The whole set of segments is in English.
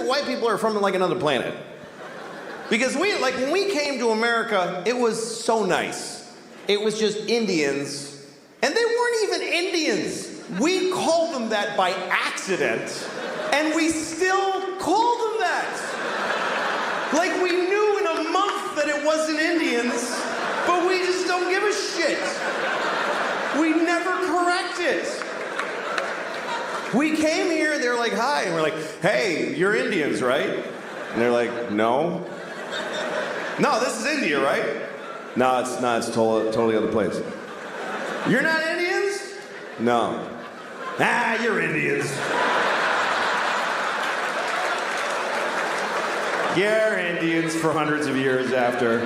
white people are from like another planet. Because when we came to America, it was so nice. It was just Indians, and they weren't even Indians. We called them that by accident, and we still call them that. Like we knew in a month that it wasn't Indians, but we just don't give a shit. We never correct it. We came here, and they're like, hi, and we're like, hey, you're Indians, right? And they're like, no. No, this is India, right? No, it's not, it's totally other place. You're not Indians? No. Ah, you're Indians. You're Indians for hundreds of years after.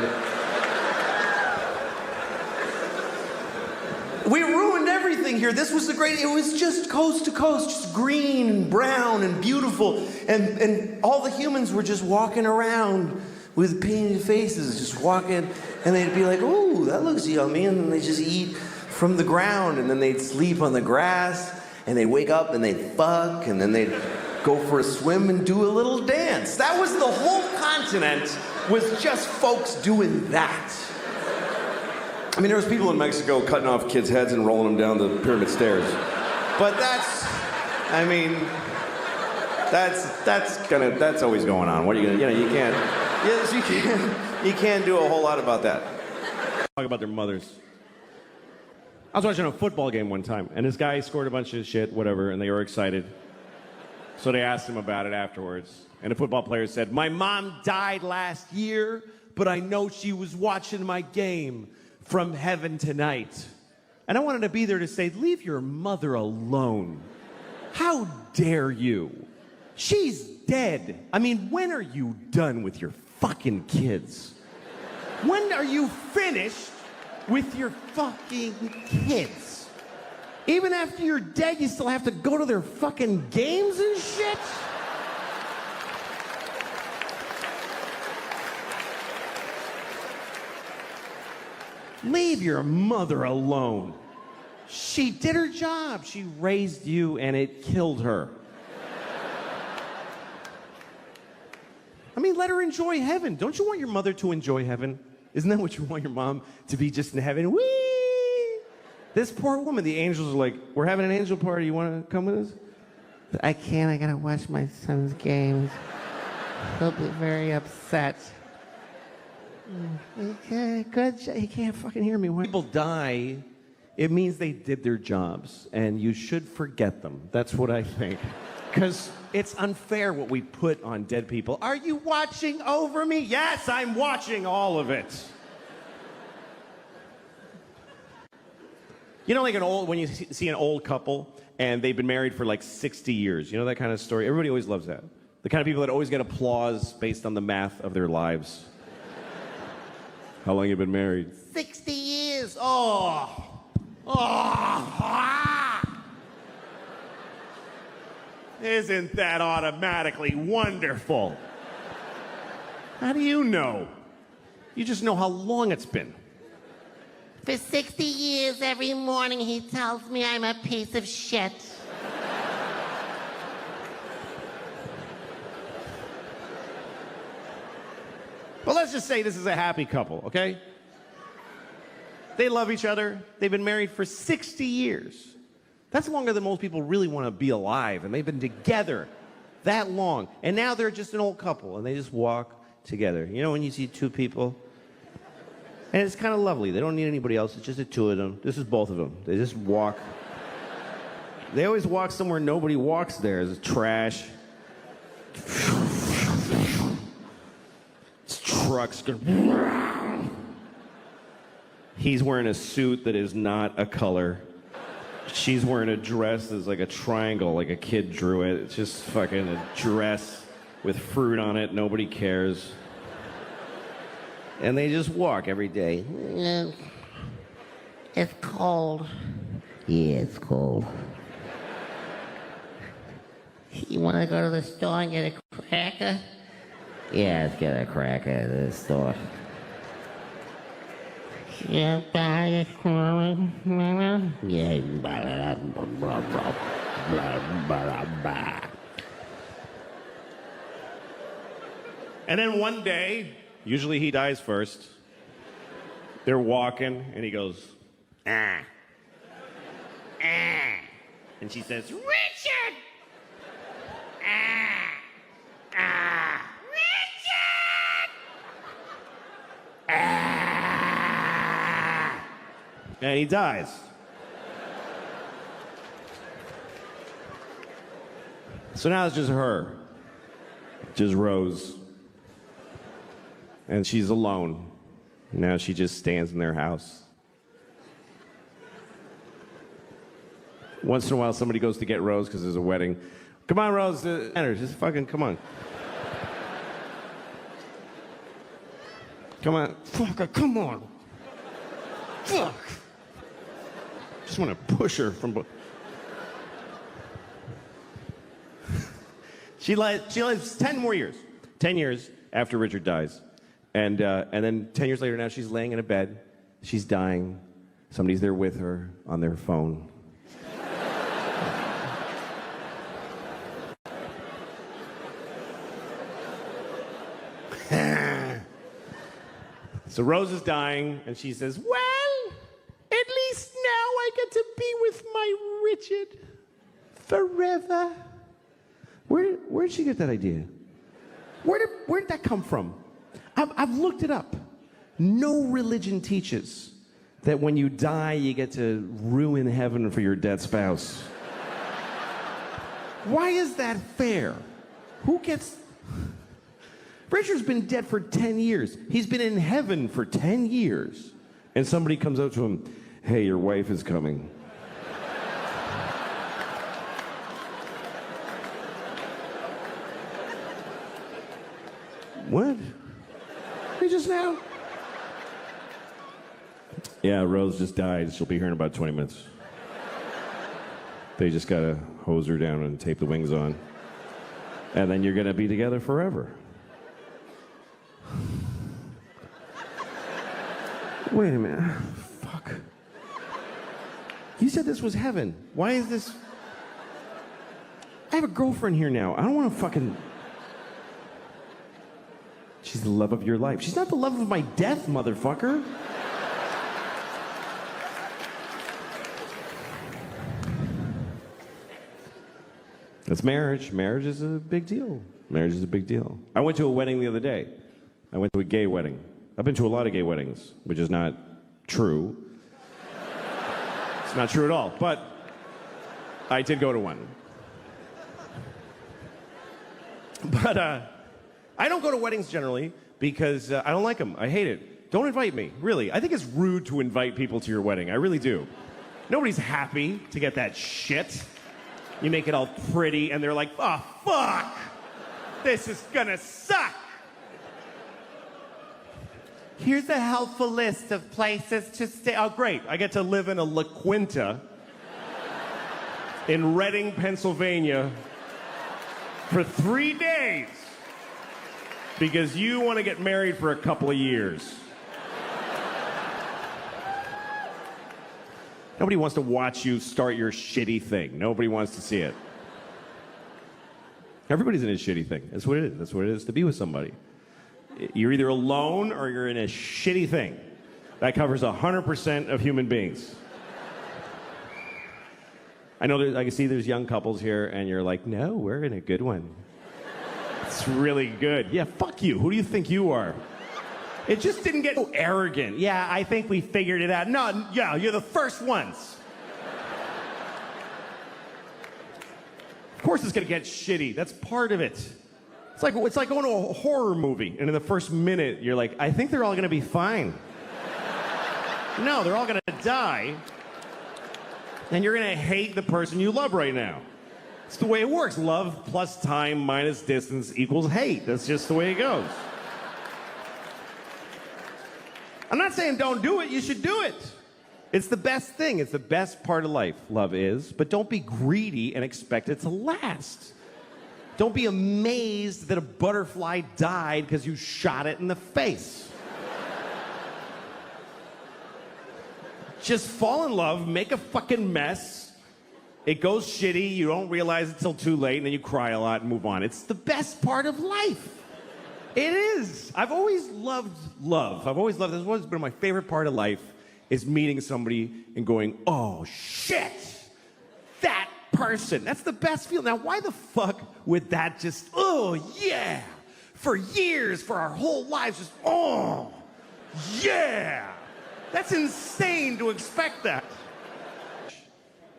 We ruined everything here. This was it was just coast to coast, just green and brown and beautiful. And all the humans were just walking around with painted faces, just walking, and they'd be like, ooh, that looks yummy, and then they just eat from the ground, and then they'd sleep on the grass, and they'd wake up and they'd fuck, and then they'd go for a swim and do a little dance. That was the whole continent, was just folks doing that. I mean, there was people in Mexico cutting off kids' heads and rolling them down the pyramid stairs. But that's always going on. What are you gonna, you can't, yes, you can't do a whole lot about that. Talk about their mothers. I was watching a football game one time, and this guy scored a bunch of shit, whatever, and they were excited. So they asked him about it afterwards, and the football player said, my mom died last year, but I know she was watching my game from heaven tonight. And I wanted to be there to say, leave your mother alone. How dare you? She's dead. I mean, when are you done with your fucking kids? When are you finished with your fucking kids? Even after you're dead, you still have to go to their fucking games and shit? Leave your mother alone. She did her job. She raised you, and it killed her. I mean, let her enjoy heaven. Don't you want your mother to enjoy heaven? Isn't that what you want your mom to be, just in heaven? Whee! This poor woman, the angels are like, we're having an angel party. You want to come with us? I can't. I got to watch my son's games. He'll be very upset. Okay, good. He can't fucking hear me. When people die, it means they did their jobs, and you should forget them. That's what I think. Because it's unfair what we put on dead people. Are you watching over me? Yes, I'm watching all of it. You know, like when you see an old couple, and they've been married for like 60 years. You know that kind of story? Everybody always loves that. The kind of people that always get applause based on the math of their lives. How long have you been married? 60 years. Oh. Isn't that automatically wonderful? How do you know? You just know how long it's been. For 60 years, every morning he tells me I'm a piece of shit. But let's just say this is a happy couple, okay? They love each other. They've been married for 60 years. That's longer than most people really want to be alive, and they've been together that long. And now they're just an old couple, and they just walk together. You know when you see two people? And it's kind of lovely. They don't need anybody else. It's just the two of them. This is both of them. They just walk. They always walk somewhere nobody walks there. It's trash. Trucks. He's wearing a suit that is not a color. She's wearing a dress that's like a triangle, like a kid drew it. It's just fucking a dress with fruit on it. Nobody cares. And they just walk every day. It's cold. Yeah, it's cold. You want to go to the store and get a cracker? Yeah, let's get a cracker at the store. Yeah, buy a cracker. Yeah, blah, blah, blah, blah, blah, blah. And then one day, usually he dies first. They're walking, and he goes, ah. Ah. And she says, Richard! Ah. Ah. Richard! Ah. And he dies. So now it's just her. Just Rose. And she's alone. Now she just stands in their house. Once in a while, somebody goes to get Rose because there's a wedding. Come on, Rose. Enter. Just fucking come on. Come on. Fuck, come on. Fuck. Just want to push her from... She lives 10 more years. 10 years after Richard dies. And then 10 years later now, she's laying in a bed. She's dying. Somebody's there with her on their phone. So Rose is dying, and she says, well, at least now I get to be with my Richard forever. Where'd she get that idea? Where did that come from? I've looked it up. No religion teaches that when you die, you get to ruin heaven for your dead spouse. Why is that fair? Who gets... Richard's been dead for 10 years. He's been in heaven for 10 years. And somebody comes up to him, hey, your wife is coming. What? He just now? Yeah, Rose just died. She'll be here in about 20 minutes. They just gotta hose her down and tape the wings on. And then you're gonna be together forever. Wait a minute. Fuck. You said this was heaven. Why is this... I have a girlfriend here now. I don't want to fucking... She's the love of your life. She's not the love of my death, motherfucker. That's marriage. Marriage is a big deal. Marriage is a big deal. I went to a wedding the other day. I went to a gay wedding. I've been to a lot of gay weddings, which is not true. It's not true at all, but I did go to one. But I don't go to weddings generally because I don't like them. I hate it. Don't invite me, really. I think it's rude to invite people to your wedding. I really do. Nobody's happy to get that shit. You make it all pretty, and they're like, oh, fuck! This is gonna suck! Here's a helpful list of places to stay. Oh, great. I get to live in a La Quinta in Reading, Pennsylvania for 3 days because you want to get married for a couple of years. Nobody wants to watch you start your shitty thing. Nobody wants to see it. Everybody's in a shitty thing. That's what it is. That's what it is to be with somebody. You're either alone or you're in a shitty thing. That covers 100% of human beings. I know I can see there's young couples here and you're like, no, we're in a good one. It's really good. Yeah, fuck you. Who do you think you are? It just didn't get so arrogant. Yeah, I think we figured it out. No, yeah, you're the first ones. Of course it's gonna get shitty. That's part of it. It's like going to a horror movie, and in the first minute, you're like, I think they're all gonna be fine. No, they're all gonna die, and you're gonna hate the person you love right now. It's the way it works. Love plus time minus distance equals hate. That's just the way it goes. I'm not saying don't do it. You should do it. It's the best thing. It's the best part of life, love is. But don't be greedy and expect it to last. Don't be amazed that a butterfly died because you shot it in the face. Just fall in love, make a fucking mess. It goes shitty, you don't realize it till too late, and then you cry a lot and move on. It's the best part of life. It is. I've always loved love. I've always loved, this has always been my favorite part of life, is meeting somebody and going, oh shit, that person. That's the best feeling. Now, why the fuck would that just, oh yeah, for years, for our whole lives, just, oh yeah. That's insane to expect that.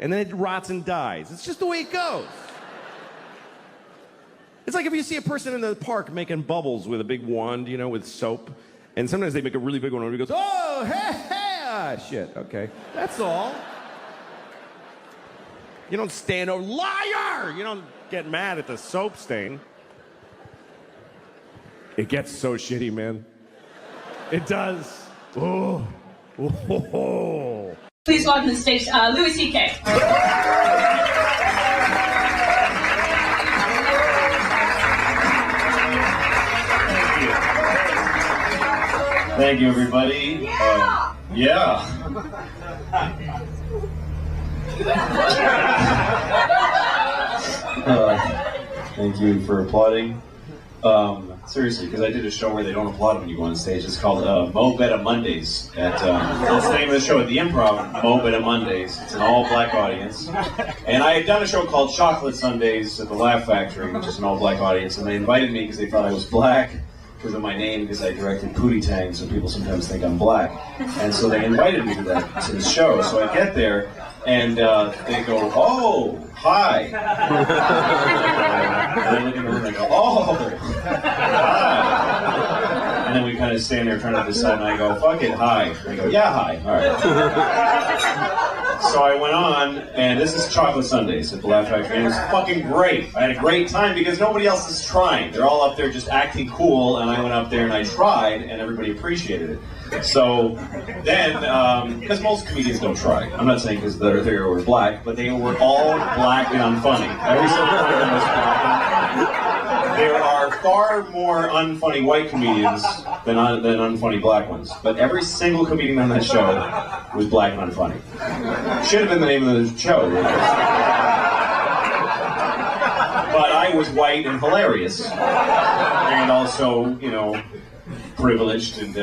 And then it rots and dies. It's just the way it goes. It's like if you see a person in the park making bubbles with a big wand, you know, with soap, and sometimes they make a really big one and he goes, oh, hey, hey, ah, shit, okay. That's all. You don't stand over, liar! You don't get mad at the soap stain. It gets so shitty, man. It does. Oh. Oh. Please welcome to the stage Louis CK. Thank you, everybody. Yeah. Thank you for applauding. Seriously, because I did a show where they don't applaud when you go on stage. It's called Mo Betta Mondays. That's the name of the show at the Improv, Mo Betta Mondays. It's an all-black audience. And I had done a show called Chocolate Sundays at the Laugh Factory, which is an all-black audience. And they invited me because they thought I was black because of my name, because I directed Pootie Tang, so people sometimes think I'm black. And so they invited me to the show. So I get there, and they go, oh, hi. And I look in the room and I go, oh, hi. And then we kind of stand there trying to decide, and I go, fuck it, hi. And they go, yeah, hi. All right. So I went on, and this is Chocolate Sundays at the Laugh Factory, and it was fucking great. I had a great time because nobody else is trying. They're all up there just acting cool, and I went up there and I tried, and everybody appreciated it. So then, because most comedians don't try. I'm not saying because they were black, but they were all black and unfunny. Every single one of them was black. There are far more unfunny white comedians than unfunny black ones. But every single comedian on that show was black and unfunny. Should have been the name of the show. Really. But I was white and hilarious. And also, you know, privileged and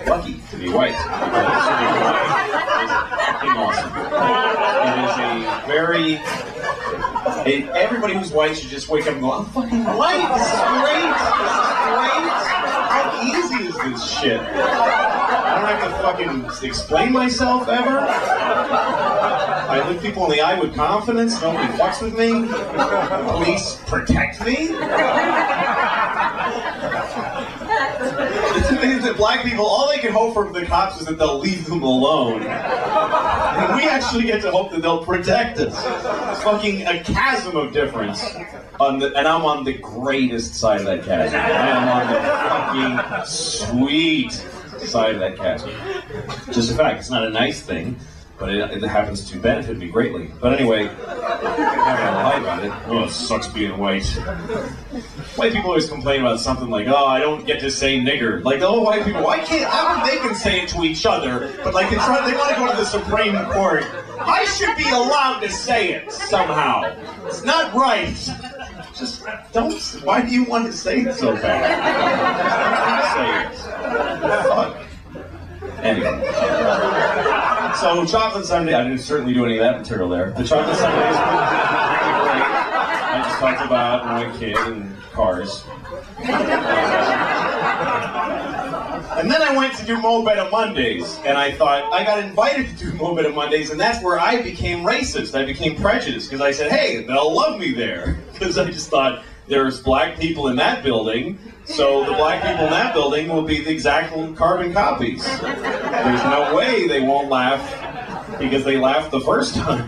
lucky to be white. It's awesome. It is a very... everybody who's white should just wake up and go, I'm fucking white, this is great, how easy is this shit? I don't have to fucking explain myself ever. I look people in the eye with confidence, nobody fucks with me, the police protect me. The thing is that black people, all they can hope from the cops is that they'll leave them alone. And we actually get to hope that they'll protect us. It's fucking a chasm of difference. And I'm on the greatest side of that chasm. I am on the fucking sweet side of that chasm. Just a fact, it's not a nice thing, but it happens to benefit me greatly. But anyway, I'm not gonna lie about it. Oh, it sucks being white. White people always complain about something like, oh, I don't get to say nigger. Like, oh, white people, why can't, how come they can say it to each other, but like they want to go to the Supreme Court. I should be allowed to say it somehow. It's not right. Just don't, why do you want to say it so bad? Say it. Fuck. Anyway. So, Chocolate Sunday, I didn't certainly do any of that material there. The Chocolate Sunday is great. I just talked about my kid and cars. And then I went to do Mo Betta Mondays, and I thought, I got invited to do Mo Betta Mondays, and that's where I became racist. I became prejudiced, because I said, hey, they'll love me there. Because I just thought, there's black people in that building, so the black people in that building will be the exact carbon copies. There's no way they won't laugh because they laughed the first time.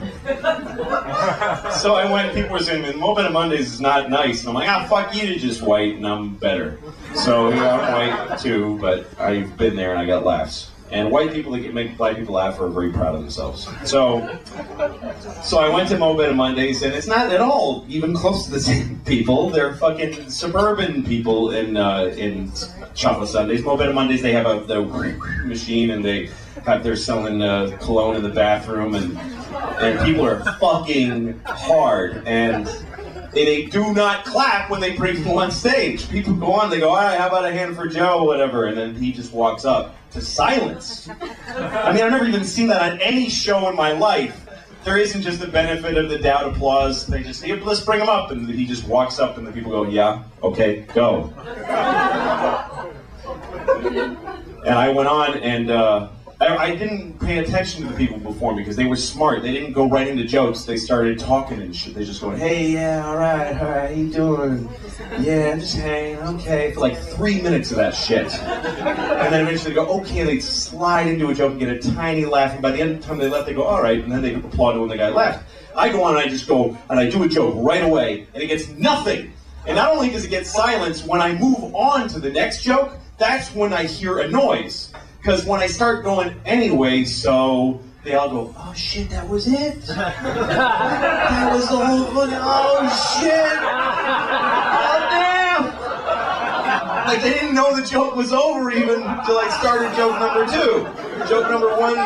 So I went, people were saying, Mo Betta Mondays is not nice. And I'm like, fuck you, you're just white and I'm better. So yeah, I'm white too, but I've been there and I got laughs. And white people that make black people laugh are very proud of themselves. So I went to Mo Betta Mondays, and it's not at all even close to the same people. They're fucking suburban people in Chocolate Sundays. Mo Betta Mondays, they have the machine, and they're selling cologne in the bathroom, and people are fucking hard. And They do not clap when they bring him on stage. People go on, they go, all right, how about a hand for Joe, whatever, and then he just walks up to silence. I mean, I've never even seen that on any show in my life. There isn't just the benefit of the doubt applause. They just, hey, let's bring him up, and he just walks up, and the people go, yeah, okay, go. And I went on, and I didn't pay attention to the people before me because they were smart. They didn't go right into jokes. They started talking and shit. They just going, hey, yeah, all right, how you doing? Yeah, I'm just hanging, okay. For like 3 minutes of that shit. And then eventually they go, okay, they slide into a joke and get a tiny laugh. And by the end of the time they left, they go, all right. And then they applaud when the guy left. I go on and I just go, and I do a joke right away, and it gets nothing. And not only does it get silence, when I move on to the next joke, that's when I hear a noise. Because when I start going anyway, so they all go, oh shit, that was it? That was the whole fucking, oh shit! Oh damn! Like they didn't know the joke was over even until I started joke number 2. Joke number 1.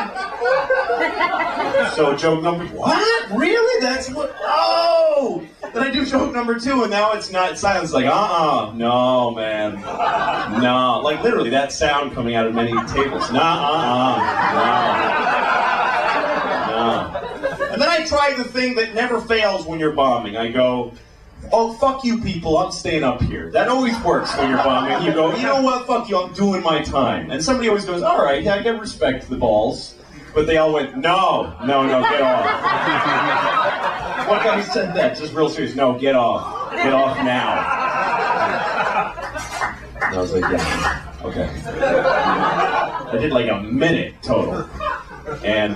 So joke number, what? Really? That's what, oh! Then I do joke number 2 and now it's not silence, like, no man. No, like literally that sound coming out of many tables. No. And then I try the thing that never fails when you're bombing. I go, oh, fuck you people, I'm staying up here. That always works when you're bombing. You go, you know what, fuck you, I'm doing my time. And somebody always goes, all right, yeah, I get respect to the balls. But they all went, no, get off. One guy said that, just real serious, no, get off. Get off now. And I was like, yeah, okay. I did like a minute total. And,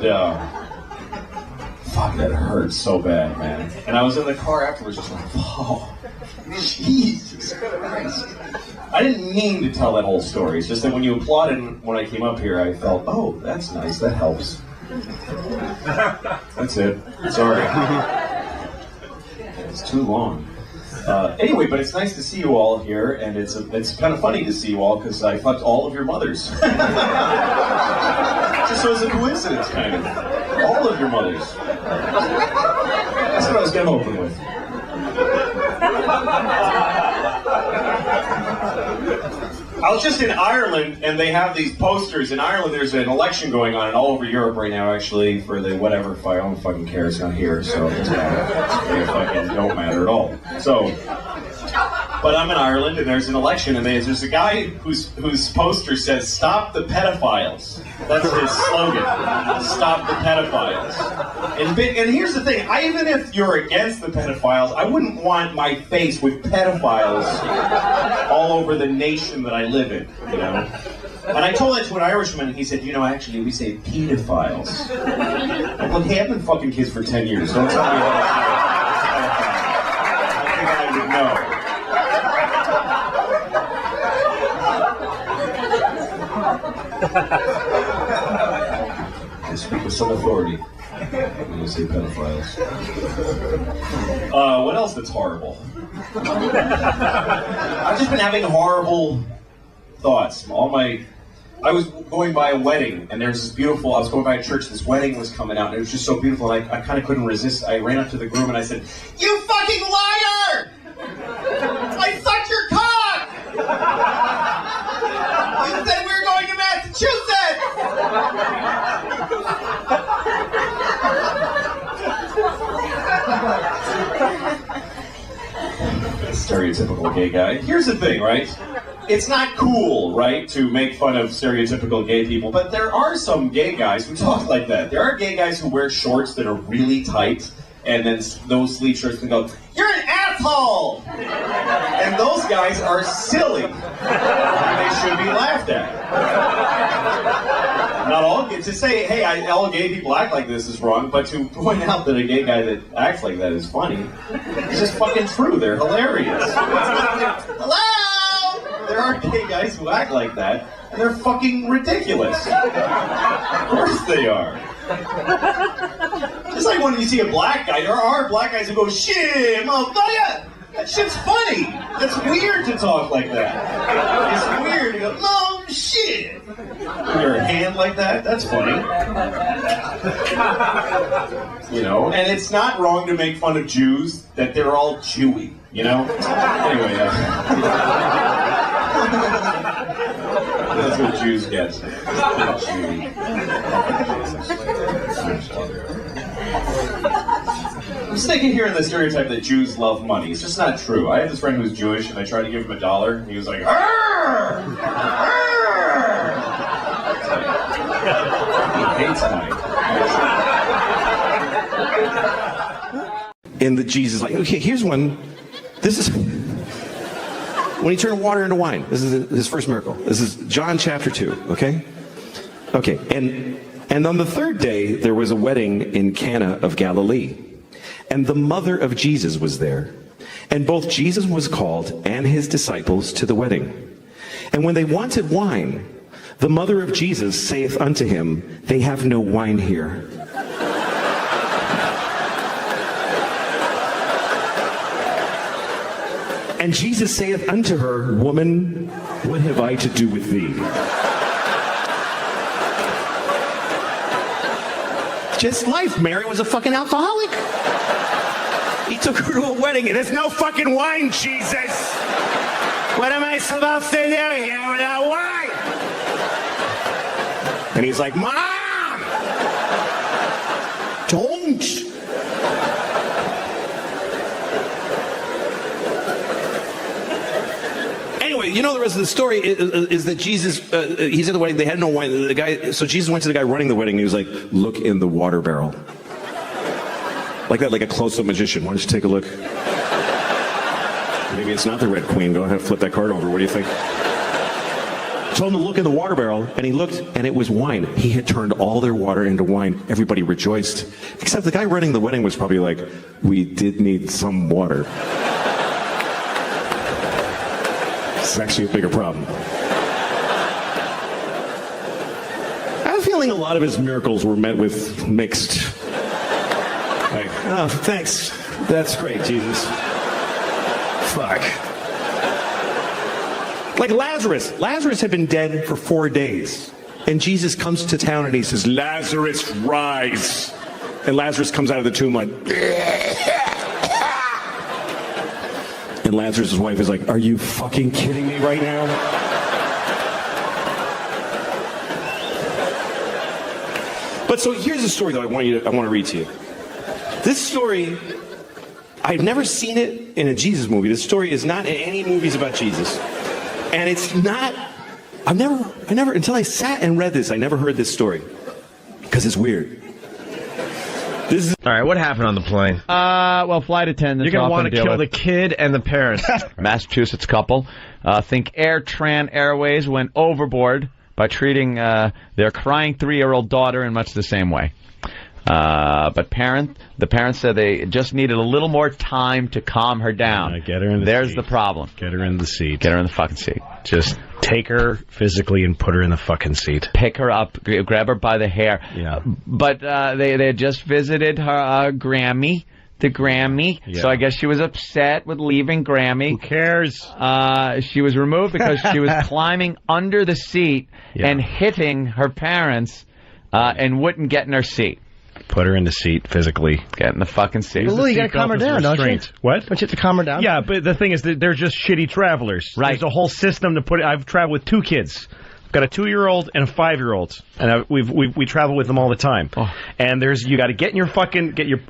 fuck, that hurt so bad, man. And I was in the car afterwards just like, oh, Jesus Christ. I didn't mean to tell that whole story. It's just that when you applauded when I came up here, I felt, oh, that's nice, that helps. That's it. Sorry. It's too long. Anyway, but it's nice to see you all here, and it's kind of funny to see you all because I fucked all of your mothers. Just so it's a coincidence, kind of. All of your mothers. That's what I was going to open with. I was just in Ireland, and they have these posters. In Ireland, there's an election going on, and all over Europe right now, actually, for the whatever. I don't fucking care. It's not here, so it fucking don't matter at all. So, but I'm in Ireland, and there's an election, and there's a guy whose poster says, "Stop the pedophiles." That's his slogan. Stop the pedophiles. And here's the thing, even if you're against the pedophiles, I wouldn't want my face with pedophiles all over the nation that I live in, you know? And I told that to an Irishman, and he said, you know, actually, we say pedophiles. I'm like, hey, I've been fucking kids for 10 years. Don't tell me how I think I would know. I speak with some authority when you say pedophiles. What else that's horrible? I've just been having horrible thoughts. I was going by a wedding, and there's this beautiful, I was going by a church, this wedding was coming out, and it was just so beautiful, and I kind of couldn't resist. I ran up to the groom and I said, you fucking liar! I sucked your cock! You said we were going to Massachusetts! Stereotypical gay guy. Here's the thing, right? It's not cool, right, to make fun of stereotypical gay people, but there are some gay guys who talk like that. There are gay guys who wear shorts that are really tight, and then those sleeve shirts can go, you're an asshole! And those guys are silly. And they should be laughed at. Not all, to say, hey, all gay people act like this is wrong, but to point out that a gay guy that acts like that is funny, it's just fucking true. They're hilarious. Hello! There are gay guys who act like that, and they're fucking ridiculous. Of course they are. Just like when you see a black guy, there are black guys who go, shit, motherfucker! That shit's funny. That's weird to talk like that. It's weird to go, no, shit. Your hand like that? That's funny. You know, and it's not wrong to make fun of Jews that they're all Jewy, you know? Anyway, that's what Jews get. Jewy. I'm just thinking here in the stereotype that Jews love money. It's just not true. I have this friend who's Jewish, and I tried to give him $1, and he was like, "Arr! Arr!" He hates money. And the Jesus like, okay, here's one. This is when he turned water into wine. This is his first miracle. This is John chapter 2, okay? Okay, and on the third day, there was a wedding in Cana of Galilee. And the mother of Jesus was there. And both Jesus was called and his disciples to the wedding. And when they wanted wine, the mother of Jesus saith unto him, they have no wine here. And Jesus saith unto her, woman, what have I to do with thee? Just life. Mary was a fucking alcoholic. He took her to a wedding and there's no fucking wine, Jesus. What am I supposed to do here without wine? And he's like, Mom! Don't! Anyway, you know the rest of the story is that Jesus, he's at the wedding, they had no wine. So Jesus went to the guy running the wedding and he was like, look in the water barrel. Like that, like a close-up magician. Why don't you take a look? Maybe it's not the Red Queen. Go ahead, flip that card over. What do you think? Told him to look in the water barrel, and he looked, and it was wine. He had turned all their water into wine. Everybody rejoiced. Except the guy running the wedding was probably like, we did need some water. It's actually a bigger problem. I have a feeling a lot of his miracles were met with mixed. Like, oh, thanks. That's great, Jesus. Fuck. Like Lazarus. Lazarus had been dead for 4 days. And Jesus comes to town and he says, Lazarus, rise. And Lazarus comes out of the tomb like, and Lazarus' wife is like, are you fucking kidding me right now? But so here's a story that I want to read to you. This story, I've never seen it in a Jesus movie. This story is not in any movies about Jesus. And it's not, I never, until I sat and read this, I never heard this story. Because it's weird. This is... All right, what happened on the plane? Well, flight attendants. You're going to want to kill the kid and the parents. Massachusetts couple. Think Air Tran Airways went overboard by treating their crying 3-year-old daughter in much the same way. But the parents said they just needed a little more time to calm her down. Get her in the There's seat. the problem. Get her in the seat. Get her in the fucking seat. Just take her physically and put her in the fucking seat. Pick her up, grab her by the hair. Yeah. But they had just visited her Grammy. The Grammy. Yeah. So I guess she was upset with leaving Grammy. Who cares? She was removed because she was climbing under the seat and hitting her parents and wouldn't get in her seat. Put her in the seat physically. Get in the fucking seat. Well, Louis, you gotta calm her down, don't you? What? Don't you have to calm her down? Yeah, but the thing is that they're just shitty travelers. Right. There's a whole system to put it. I've traveled with 2 kids. I've got a 2-year-old and a 5-year-old, and we travel with them all the time. Oh. And you got to get your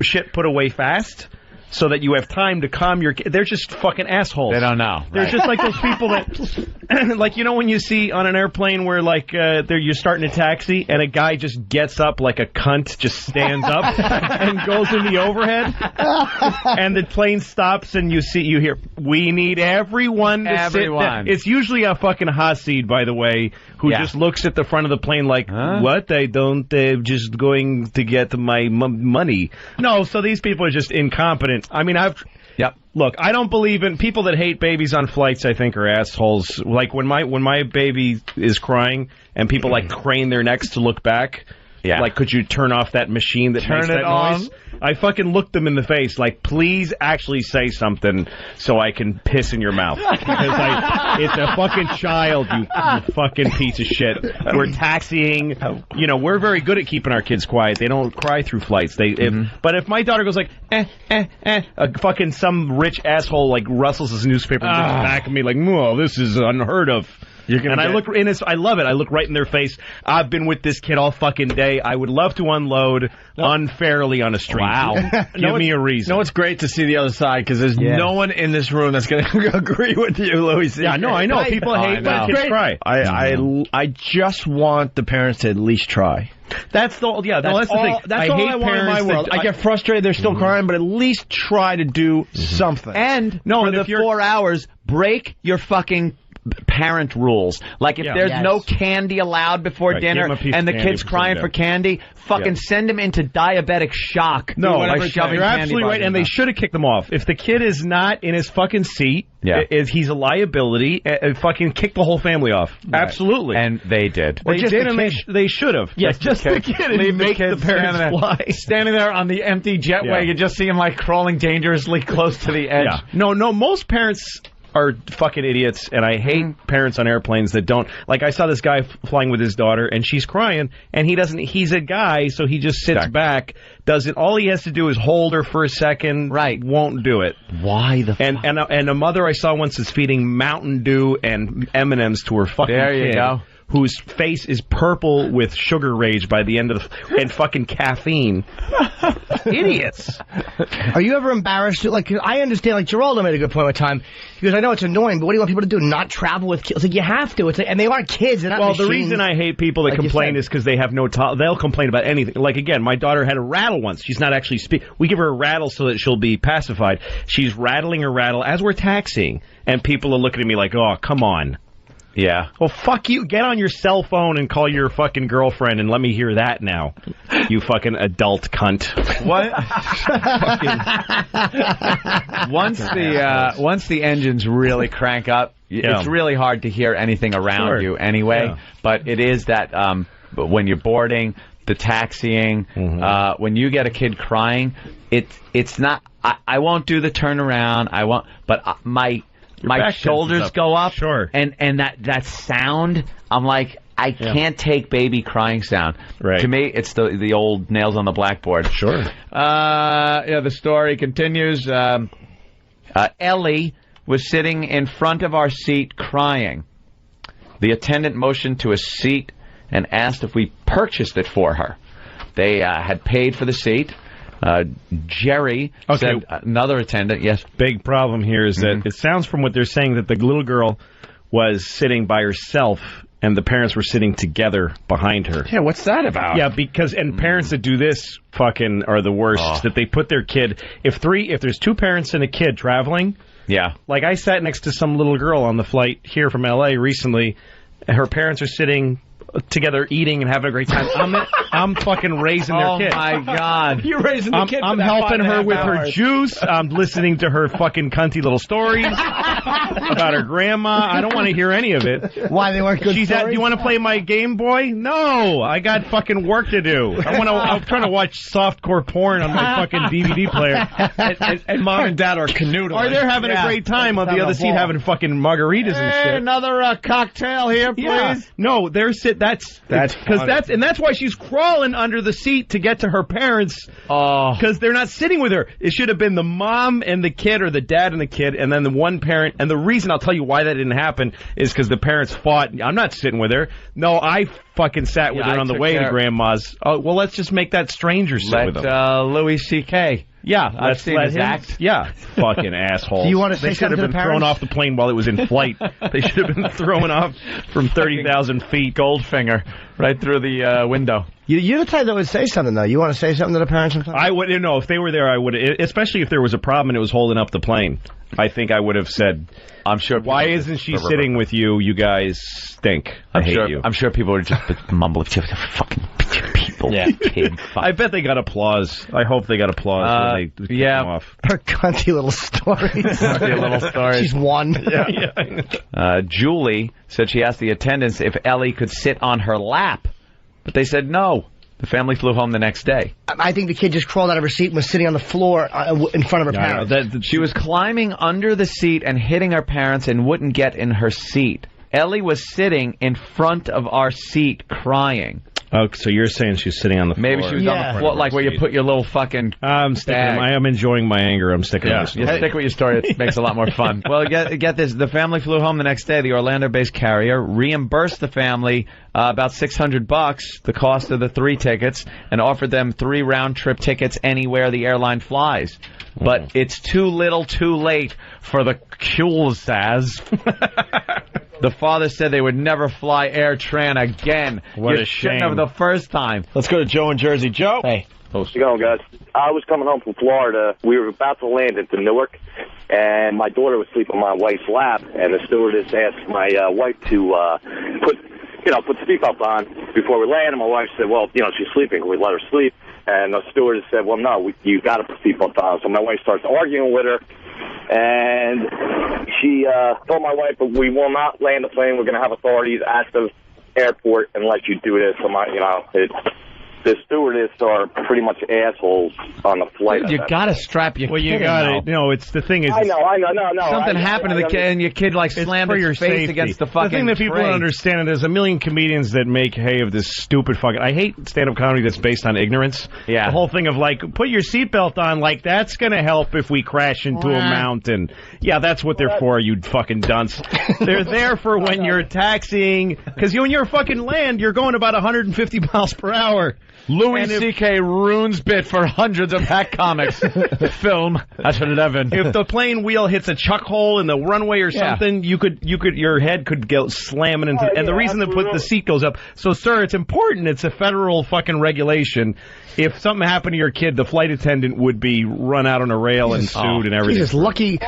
shit put away fast, so that you have time to calm your... They're just fucking assholes. They don't know. They're just like those people that... like, you know when you see on an airplane where, like, you're starting a taxi and a guy just gets up like a cunt, just stands up and goes in the overhead, and the plane stops and you hear, we need everyone to sit down. It's usually a fucking Hasid, by the way, who just looks at the front of the plane like, what? I don't... just going to get my money. No, so these people are just incompetent. I mean, look, I don't believe in people that hate babies on flights. I think are assholes. Like when my baby is crying and people like crane their necks to look back, Yeah. Like, could you turn off that machine that makes that noise? I fucking looked them in the face, like, please actually say something so I can piss in your mouth. Because it's a fucking child, you fucking piece of shit. We're taxiing. You know, we're very good at keeping our kids quiet. They don't cry through flights. But if my daughter goes like, fucking some rich asshole, like, rustles his newspaper and looks back at me like, whoa, this is unheard of. I look in his. I love it. I look right in their face. I've been with this kid all fucking day. I would love to unload unfairly on a street. Wow. Give me a reason. No, it's great to see the other side because there's no one in this room that's going to agree with you, Louis CK. Yeah, no, I know. People hate when kids cry. I just want the parents to at least try. That's the thing. That's all I want in my world. I get frustrated. They're still crying, but at least try to do something. And for the 4 hours, break your fucking parent rules. Like if there's no candy allowed before dinner and the kid's crying for candy, fucking send him into diabetic shock. No, you're absolutely right, and they should have kicked them off. If the kid is not in his fucking seat, if he's a liability, fucking kick the whole family off. Right. Absolutely. And they did. They did, and they should have. Yes, just the kid and make the parents fly. Standing there on the empty jetway, you just see him like crawling dangerously close to the edge. Yeah. No, most parents are fucking idiots, and I hate parents on airplanes that don't. Like, I saw this guy flying with his daughter, and she's crying, and he doesn't. He's a guy, so he just sits back, does it. All he has to do is hold her for a second. Right. Won't do it. Why the fuck? And a mother I saw once is feeding Mountain Dew and M&Ms to her fucking kid. There you go. Whose face is purple with sugar rage by the end of and fucking caffeine. Idiots. Are you ever embarrassed? Like, I understand, like, Geraldo made a good point one time. He goes, I know it's annoying, but what do you want people to do? Not travel with kids? It's like, you have to. It's like, and they aren't kids. They're not machines. The reason I hate people that like complain is because they have no they'll complain about anything. Like, again, my daughter had a rattle once. She's not actually we give her a rattle so that she'll be pacified. She's rattling her rattle as we're taxiing, and people are looking at me like, oh, come on. Yeah. Well, fuck you. Get on your cell phone and call your fucking girlfriend and let me hear that now. You fucking adult cunt. What? Once the engines really crank up, it's really hard to hear anything around you anyway. Yeah. But it is that when you're boarding, the taxiing, when you get a kid crying, it's not. I won't do the turnaround. I won't. But my shoulders go up, and that sound, I'm like, I can't take baby crying sound. Right. To me, it's the old nails on the blackboard. Sure. The story continues. Ellie was sitting in front of our seat crying. The attendant motioned to a seat and asked if we purchased it for her. They had paid for the seat. Jerry said, another attendant, Big problem here is that it sounds from what they're saying that the little girl was sitting by herself and the parents were sitting together behind her. Yeah, what's that about? Yeah, because parents that do this fucking are the worst. That they put their kid, if there's two parents and a kid traveling, like I sat next to some little girl on the flight here from L.A. recently, and her parents are sitting together eating and having a great time. I'm fucking raising their kid. Oh my God! You're raising the kid. I'm helping her with her juice. I'm listening to her fucking cunty little stories about her grandma. I don't want to hear any of it. Why, they weren't good stories? Do you want to play my Game Boy? No, I got fucking work to do. I'm trying to watch softcore porn on my fucking DVD player. And mom and dad are canoodling. Or they're having a great time on the other seat having fucking margaritas and shit. Another cocktail here, please. Yeah. No, they're that's why she's crawling under the seat to get to her parents. Because they're not sitting with her. It should have been the mom and the kid, or the dad and the kid, and then the one parent. And the reason I'll tell you why that didn't happen is because the parents fought. I'm not sitting with her. No, I fucking sat with her on the way to grandma's. Oh, well, let's just make that stranger sit with them. Louis CK. Yeah, let's let him act. Yeah, fucking assholes. Do you want to say they should have been thrown off the plane while it was in flight. They should have been thrown off from 30,000 feet. Goldfinger right through the window. You're the type that would say something, though. You want to say something to the parents sometimes? I would. No, if they were there, I would. Especially if there was a problem and it was holding up the plane. I think I would have said, I'm sure. Why isn't she sitting with you? You guys stink. I hate you. I'm sure people would just mumble, fucking people. Yeah. I bet they got applause. I hope they got applause when they kick them off. Her cunty little stories. She's one. Julie said she asked the attendants if Ellie could sit on her lap, but they said no. The family flew home the next day. I think the kid just crawled out of her seat and was sitting on the floor in front of her parents. She was climbing under the seat and hitting her parents and wouldn't get in her seat. Ellie was sitting in front of our seat crying. Oh, so you're saying she's sitting on the floor? Maybe she was on the floor, like where you put your little fucking I'm enjoying my anger. I'm sticking with this. You stick with your story. It makes it a lot more fun. Well, get this. The family flew home the next day. The Orlando-based carrier reimbursed the family about $600, the cost of the 3 tickets, and offered them 3 round-trip tickets anywhere the airline flies. But it's too little too late for the Kulsas. The father said they would never fly Air Tran again. What a shame. Of the first time. Let's go to Joe in Jersey. Joe. Hey. How's it going, guys? I was coming home from Florida. We were about to land into Newark, and my daughter was sleeping on my wife's lap, and the stewardess asked my wife to put the seatbelt on before we land, and my wife said, well, she's sleeping. Can we let her sleep? And the stewardess said, well, no, you got to put the seatbelt on. So my wife starts arguing with her, and she told my wife, but we will not land the plane. We're going to have authorities at the airport and let you do this. So the stewardess are pretty much assholes on the flight. Dude, you got to strap your kid in. It's the thing is... I know. No. Something happened to the kid, and your kid, slammed his face against the fucking The thing that people don't understand, and there's a million comedians that make hay of this stupid fucking... I hate stand-up comedy that's based on ignorance. Yeah. The whole thing of, put your seatbelt on, that's going to help if we crash into a mountain. Yeah, that's what they're for, you fucking dunce. They're there for when you're taxiing, because when you're fucking land, you're going about 150 miles per hour. Louis CK ruins bit for hundreds of hack comics. Film at 11. If the plane wheel hits a chuck hole in the runway or something, your head could go slamming into. And the reason they put the seat goes up. So, sir, it's important. It's a federal fucking regulation. If something happened to your kid, the flight attendant would be run out on a rail and sued and everything. Jesus, lucky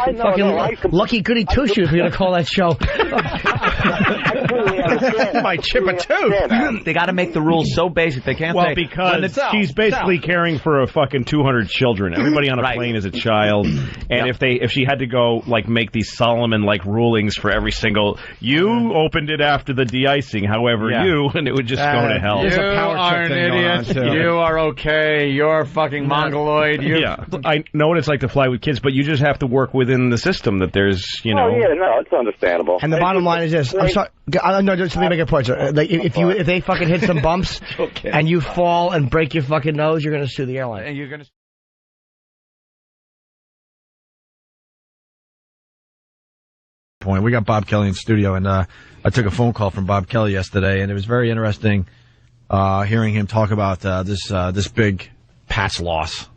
goody two shoes. We're gonna call that show. My chip a tooth. They got to make the rules so basic they can't say. Because she's basically caring for a fucking 200 children. Everybody on a plane is a child. And if she had to go, make these Solomon, rulings for every single... You opened it after the de-icing, however and it would just go to hell. You are an idiot. You are okay. You're fucking mongoloid. I know what it's like to fly with kids, but you just have to work within the system that there's, it's understandable. And the bottom line is this. I'm sorry. No, just let me make a point, sir. If they fucking hit some bumps and you fall and break your fucking nose, you're going to sue the airline. And you're going to... Point. We got Bob Kelly in studio, and I took a phone call from Bob Kelly yesterday, and it was very interesting hearing him talk about this big Pats loss.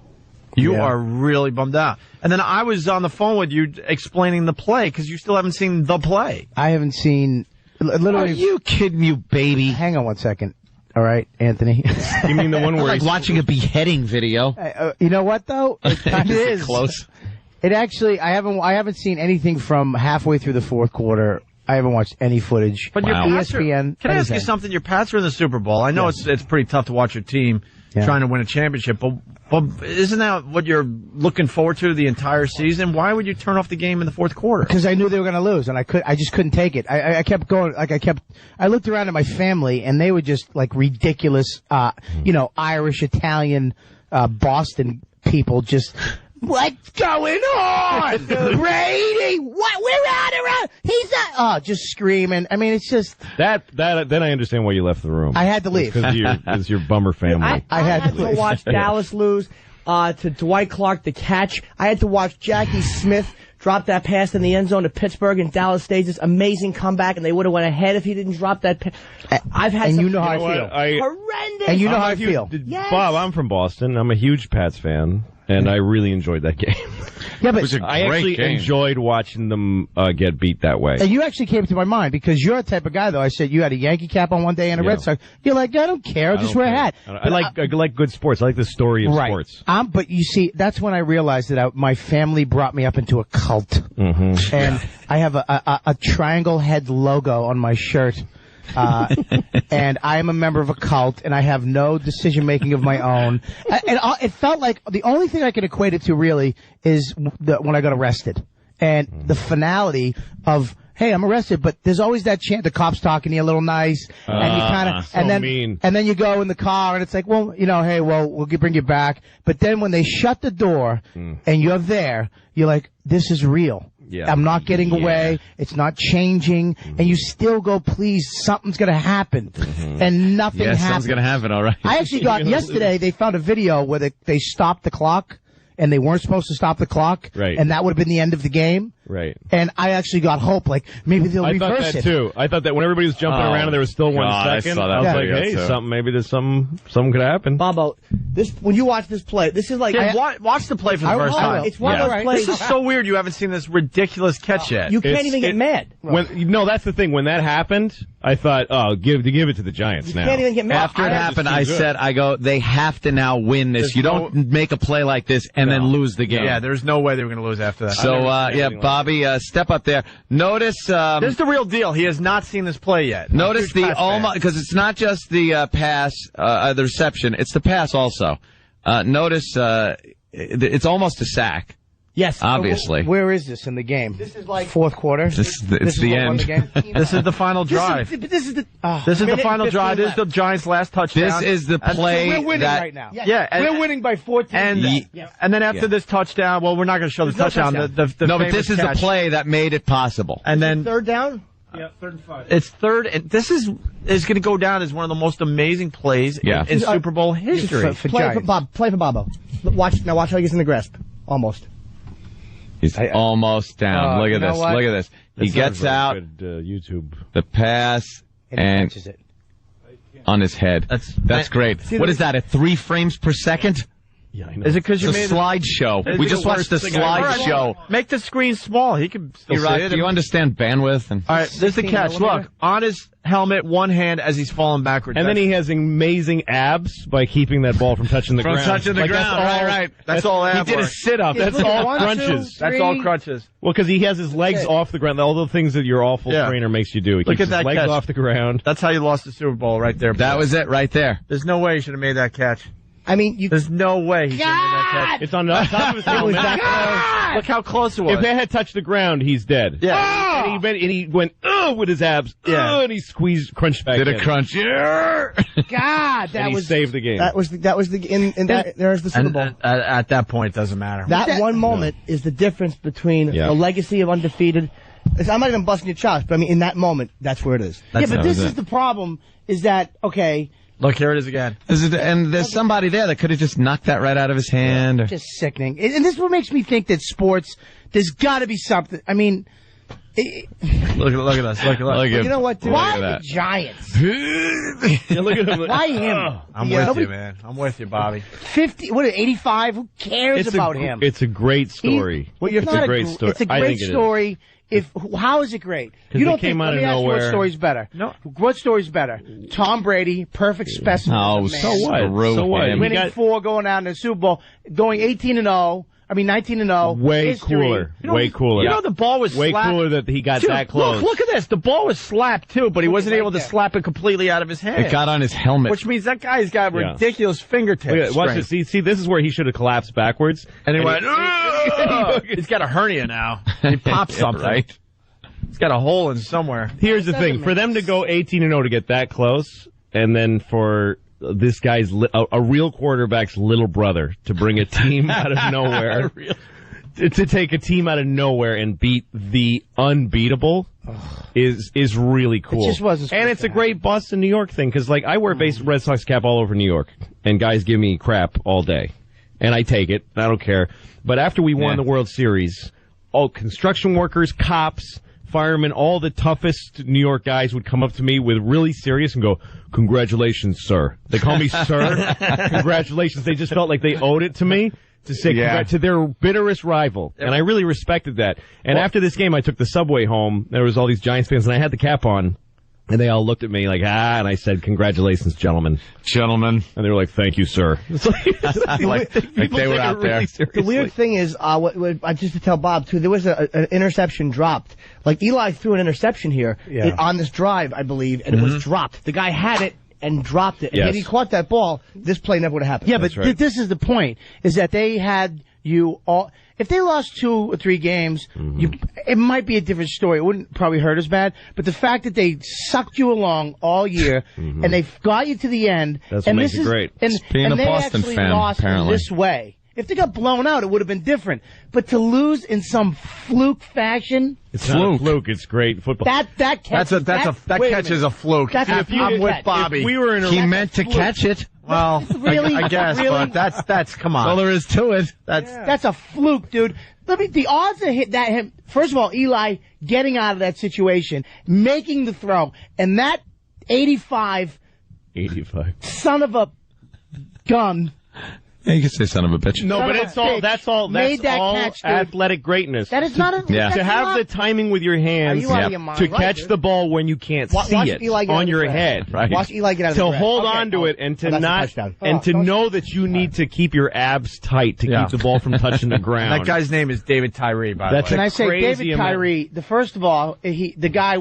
You are really bummed out. And then I was on the phone with you explaining the play, because you still haven't seen the play. I haven't seen... Literally, are you kidding, you baby? Hang on one second. All right, Anthony. You mean the one where like watching a beheading video? You know what though? It is close. It actually, I haven't seen anything from halfway through the fourth quarter. I haven't watched any footage. But your ESPN. Can I ask you something? Your Pats are in the Super Bowl. I know it's pretty tough to watch your team trying to win a championship, but isn't that what you're looking forward to the entire season? Why would you turn off the game in the fourth quarter? Because I knew they were going to lose, and I just couldn't take it. I kept going, I looked around at my family, and they were just ridiculous, Irish, Italian, Boston people just... What's going on? Brady, what? We're out around. He's not. Oh, just screaming. I mean, it's just that. Then I understand why you left the room. I had to leave because you're bummer family. I had to watch Dallas lose to Dwight Clark, the catch. I had to watch Jackie Smith drop that pass in the end zone to Pittsburgh, and Dallas staged this amazing comeback, and they would have went ahead if he didn't drop that pass. I've had you know how I feel. Horrendous. And you know how I feel. Yes. Bob, I'm from Boston. I'm a huge Pats fan. And I really enjoyed that game. Yeah, but it was a great game. Enjoyed watching them get beat that way. And you actually came to my mind because you're the type of guy, though. I said you had a Yankee cap on one day and a Red Sox. You're like, I don't care. Just wear a hat. I like good sports. I like the story of sports. But you see, that's when I realized that my family brought me up into a cult. Mm-hmm. And I have a triangle head logo on my shirt. And I am a member of a cult, and I have no decision-making of my own. And it felt like the only thing I could equate it to, really, is when I got arrested. And the finality of hey, I'm arrested, but there's always that chance the cop's talking to you a little nice, and you kind of, so mean. and then you go in the car, and it's like, well, hey, we'll bring you back. But then when they shut the door and you're there, you're like, this is real. Yeah. I'm not getting away. It's not changing. And you still go, please, something's going to happen. And nothing happens. Something's going to happen, all right. I actually got, yesterday, they found a video where they stopped the clock, and they weren't supposed to stop the clock. Right. And that would have been the end of the game. Right. And I actually got hope, like, maybe they'll reverse it. I thought that, too. I thought that when everybody was jumping around and there was still 1 second, I was like, hey, maybe there's something could happen. Bobo, when you watch this play, this is like... watch the play for the first time. It's one of those plays... This is so weird you haven't seen this ridiculous catch yet. You can't even get mad. No, that's the thing. When that happened, I thought, give it to the Giants now. You can't even get mad. After it happened, I said, they have to now win this. You don't make a play like this and then lose the game. Yeah, there's no way they were going to lose after that. So, Bobby, step up there. Notice... this is the real deal. He has not seen this play yet. Notice the almost... Because it's not just the pass, the reception. It's the pass also. Notice it's almost a sack. Yes. Obviously. Where is this in the game? This is like... Fourth quarter? It's the end. This is the final drive. This is the final drive. This is the Giants' last touchdown. This is the play we're winning right now. Yeah, we're winning by 14. And then after this touchdown, well, we're not going to show the touchdown. No, but this is the play that made it possible. And then third down? Yeah, 3rd and 5. It's third, and this is going to go down as one of the most amazing plays in Super Bowl history. Play for Bobo. Watch how he gets in the grasp. Almost. He's almost down. Look at this. Look at this. He gets out. Good, YouTube. The pass and catches it on his head. That's great. What is that? At 3 frames per second? Yeah, I know. Is it because you made a slideshow? We just watched the slideshow. Make the screen small. He can still see it. Do you understand bandwidth? All right, there's the catch. Look, on his helmet, one hand as he's falling backwards. And then he has amazing abs by keeping that ball from touching the ground. From touching the ground. That's all ab He did a sit-up. That's all crunches. That's all crunches. Well, because he has his legs off the ground. All the things that your awful trainer makes you do. He keeps his legs off the ground. That's how you lost the Super Bowl right there. That was it right there. There's no way he should have made that catch. I mean, there's no way he should have made that catch. It's on the top of his helmet. Look how close it was. If that had touched the ground, he's dead. Yeah. And he went with his abs. Yeah. And he crunched back. Did a crunch. God, that was saved the game. There's the Super Bowl. At that point, it doesn't matter. That one moment is the difference between the legacy of undefeated. I'm not even busting your chops, but I mean, in that moment, that's where it is. But this is the problem, is that, okay... Look, here it is again. And there's somebody there that could have just knocked that right out of his hand. Just sickening. And this is what makes me think that sports, there's got to be something. I mean... Look at us. Look. You know what, dude? Why the Giants? Look at him. Why him? I'm with you, man. I'm with you, Bobby. 85? Who cares about him? It's a great story. It's a great story. It's a great story. How is it great? You don't think? Let me ask you what story's better. No, what story's better? Tom Brady, perfect specimen. Oh, so what? So what? Winning 4, going down to the Super Bowl, going 18-0. I mean, 19-0. Way cooler. Way cooler. You know, the ball was way slapped. cooler that he got that close. Look at this. The ball was slapped, too, but he wasn't able to slap it completely out of his hand. It got on his helmet. Which means that guy's got ridiculous fingertips. Watch this. See, this is where he should have collapsed backwards. And he went, he's got a hernia now. He popped something. Right. He's got a hole in somewhere. Here's the thing. For them to go 18-0 to get that close, and then for this guy's, a real quarterback's little brother to bring a team out of nowhere. To take a team out of nowhere and beat the unbeatable is really cool. It just wasn't. And it's a great Boston, New York thing, because like I wear a Red Sox cap all over New York, and guys give me crap all day, and I take it. I don't care. But after we won the World Series, all construction workers, cops, firemen, all the toughest New York guys would come up to me with really serious and go, "Congratulations, sir." They call me sir. Congratulations. They just felt like they owed it to me. To say to their bitterest rival. And I really respected that. And after this game, I took the subway home. There was all these Giants fans, and I had the cap on. And they all looked at me like, and I said, "Congratulations, gentlemen." Gentlemen. And they were like, "Thank you, sir." It's like they were out there. The weird thing is, just to tell Bob, too, there was an interception dropped. Like, Eli threw an interception here on this drive, I believe, and it was dropped. The guy had it and dropped it. And if he caught that ball, this play never would have happened. Yeah, but this is the point, is that they had if they lost 2 or 3 games, it might be a different story. It wouldn't probably hurt as bad. But the fact that they sucked you along all year and they got you to the end, That's and what makes this it is great. and, Being and a they Boston actually fan, lost apparently. in this way. If they got blown out, it would have been different. But to lose in some fluke fashion, It's not a fluke. It's great football. that catch That catch is a fluke. That's I'm with Bobby. If we were in a He meant to catch it. Well, Really? I guess, Really? but that's come on. All there is to it. That's a fluke, dude. The odds of him. First of all, Eli getting out of that situation, making the throw, and that 85 son of a gun. Yeah, you can say son of a bitch. No, but that's all Made that catch, dude. athletic greatness. That is not a. Yeah. To have the timing with your hands Are you out of your mind? to Right, catch dude. the ball when you can't Watch see Eli it get out on of the your grass. head. Right. Watch Eli get out of the To grass. hold Okay. on to it and to that's a not touchdown. and to know that you need to keep your abs tight to keep the ball from touching the ground. That guy's name is David Tyree, by That's the way. Can I say crazy David amount. Tyree? First of all, the guy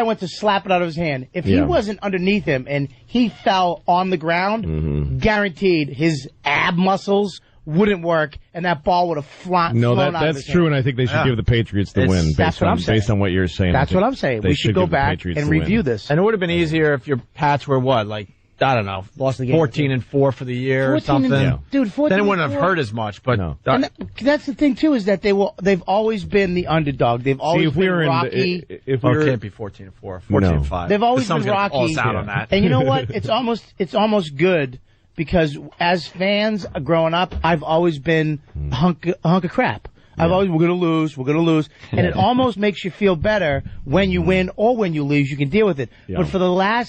went to slap it out of his hand. If he wasn't underneath him and he fell on the ground, guaranteed his ab muscles wouldn't work and that ball would have flown out of that's his true, hand. and I think they should give the Patriots the win That's what I'm saying. based on what you're saying. That's what I'm saying. We should go give the back Patriots and the win. review this. And it would have been easier if your Pats were what, like, I don't know, Lost the game. 14-4 for the year or 14 something. Dude, 14 Then it wouldn't have and 4. hurt as much. But And that's the thing too, is that they've always been the underdog. They've always if we been were Rocky. if it we were, can't be 14-4, 14-5. They've always been Someone's gonna Rocky. call us out on that. And you know what? It's almost good because as fans growing up, I've always been a hunk of crap. I've always, we're going to lose. And it almost makes you feel better when you win or when you lose. You can deal with it. Yeah. But for the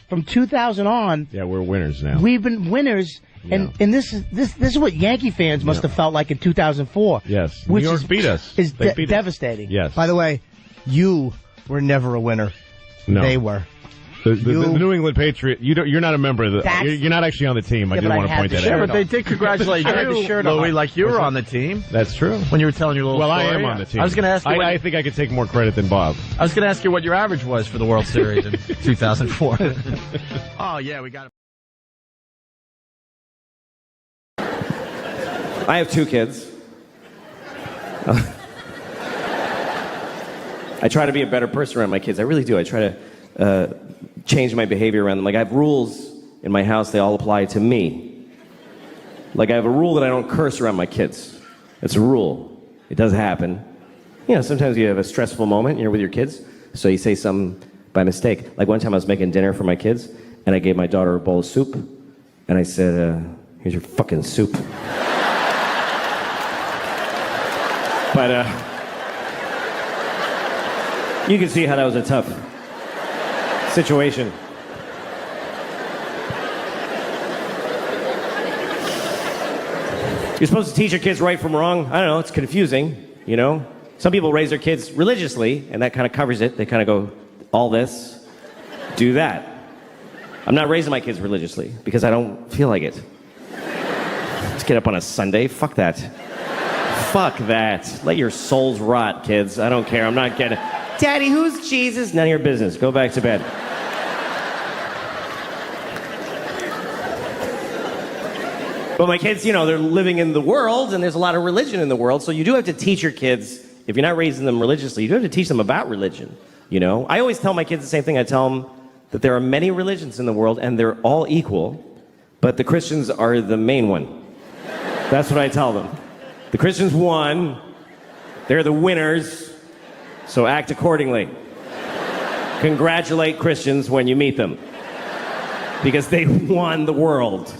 from 2000 on, we're winners now. we've been winners. And this is what Yankee fans must have felt like in 2004. Yes. Which New York beat us. Is They beat us. devastating. Yes. By the way, you were never a winner. No. They were. The New England Patriots. You're not a member of the. You're not actually on the team. I Yeah, do but I want to had point the that shirt out. Yeah, but they did congratulate I had the you, shirt on. Louis, like you were on the team. That's true. When you were telling your little Well, story. I am on the team. I was going to ask you. I think I could take more credit than Bob. I was going to ask you what your average was for the World Series in 2004. Oh yeah, we got it. I have 2 kids. I try to be a better person around my kids. I really do. I try to change my behavior around them. Like, I have rules in my house. They all apply to me. Like, I have a rule that I don't curse around my kids. It's a rule. It does happen. You know, sometimes you have a stressful moment, you're with your kids, so you say something by mistake. Like, one time I was making dinner for my kids, and I gave my daughter a bowl of soup, and I said, here's your fucking soup. But, you can see how that was a tough situation. You're supposed to teach your kids right from wrong. I don't know, it's confusing, you know? Some people raise their kids religiously, and that kind of covers it. They kind of go, all this, do that. I'm not raising my kids religiously, because I don't feel like it. Let's get up on a Sunday, fuck that. Fuck that. Let your souls rot, kids. I don't care, I'm not getting... Daddy, who's Jesus? None of your business. Go back to bed. But my kids, you know, they're living in the world, and there's a lot of religion in the world, so you do have to teach your kids, if you're not raising them religiously, you do have to teach them about religion, you know? I always tell my kids the same thing. I tell them that there are many religions in the world, and they're all equal, but the Christians are the main one. That's what I tell them. The Christians won. They're the winners. So act accordingly. Congratulate Christians when you meet them. Because they won the world.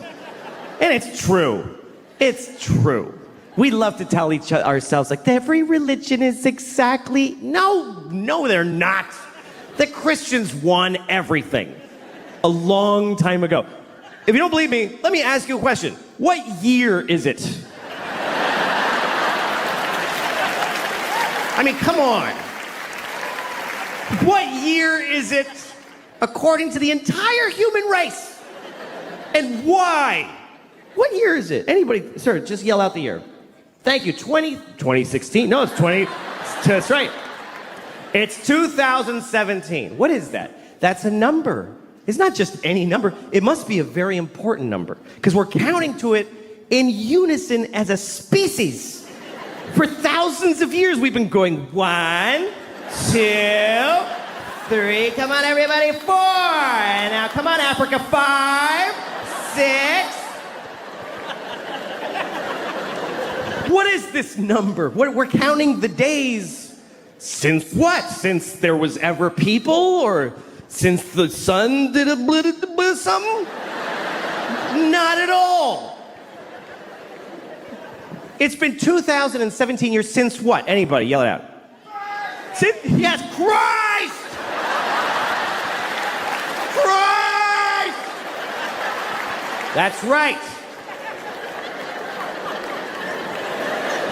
And it's true. It's true. We love to tell ourselves, like, every religion is exactly... No, they're not. The Christians won everything. A long time ago. If you don't believe me, let me ask you a question. What year is it? I mean, come on. What year is it according to the entire human race? And why? What year is it? Anybody, sir, just yell out the year. Thank you. 2016. No, it's 20. That's right. It's 2017. What is that? That's a number. It's not just any number. It must be a very important number because we're counting to it in unison as a species. For thousands of years, we've been going 1, 2, 3. Come on, everybody, 4. And now, come on, Africa, 5, 6. What is this number? We're counting the days. Since what? Since there was ever people? Or since the sun did something? Not at all. It's been 2017 years since what? Anybody, yell it out. Yes, Christ! Christ! That's right.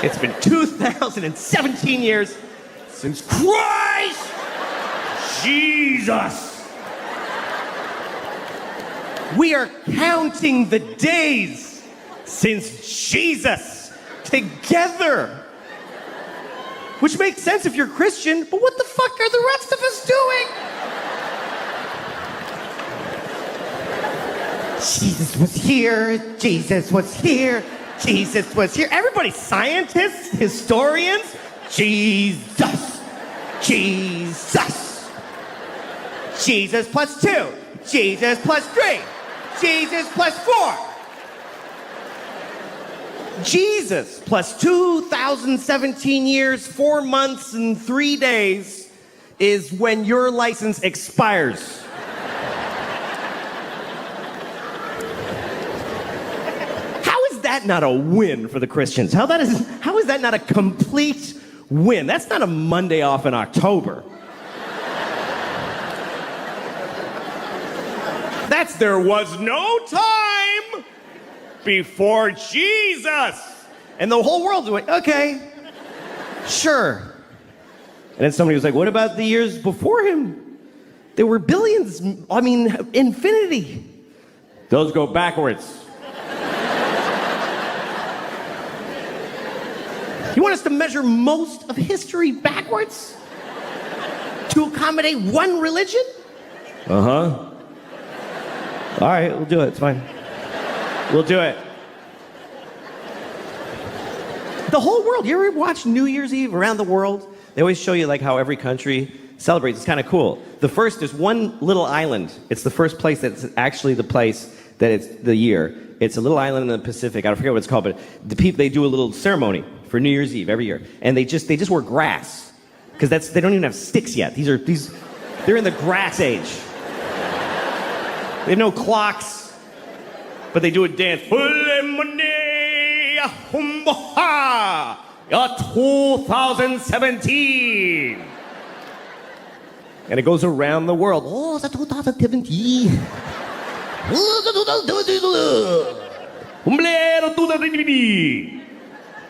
It's been 2017 years since Christ Jesus. We are counting the days since Jesus together. Which makes sense if you're Christian, but what the fuck are the rest of us doing? Jesus was here, Jesus was here, Jesus was here. Everybody, scientists, historians, Jesus, Jesus. Jesus plus 2, Jesus plus 3, Jesus plus 4. Jesus plus 2017 years, 4 months, and 3 days is when your license expires. How is that not a win for the Christians? How is that not a complete win? That's not a Monday off in October. That's there was no time before Jesus. And the whole world went, okay, sure. And then somebody was like, what about the years before him? There were billions, I mean, infinity. Those go backwards. You want us to measure most of history backwards? To accommodate one religion? Uh-huh. All right, we'll do it, it's fine. We'll do it. The whole world. You ever watch New Year's Eve around the world? They always show you like how every country celebrates. It's kind of cool. There's one little island. It's the first place that's actually the place that it's the year. It's a little island in the Pacific. I forget what it's called, but the people, they do a little ceremony for New Year's Eve every year, and they just wear grass because they don't even have sticks yet. They're in the grass age. They have no clocks, but they do a dance. 2017. And it goes around the world. Oh, it's 2017.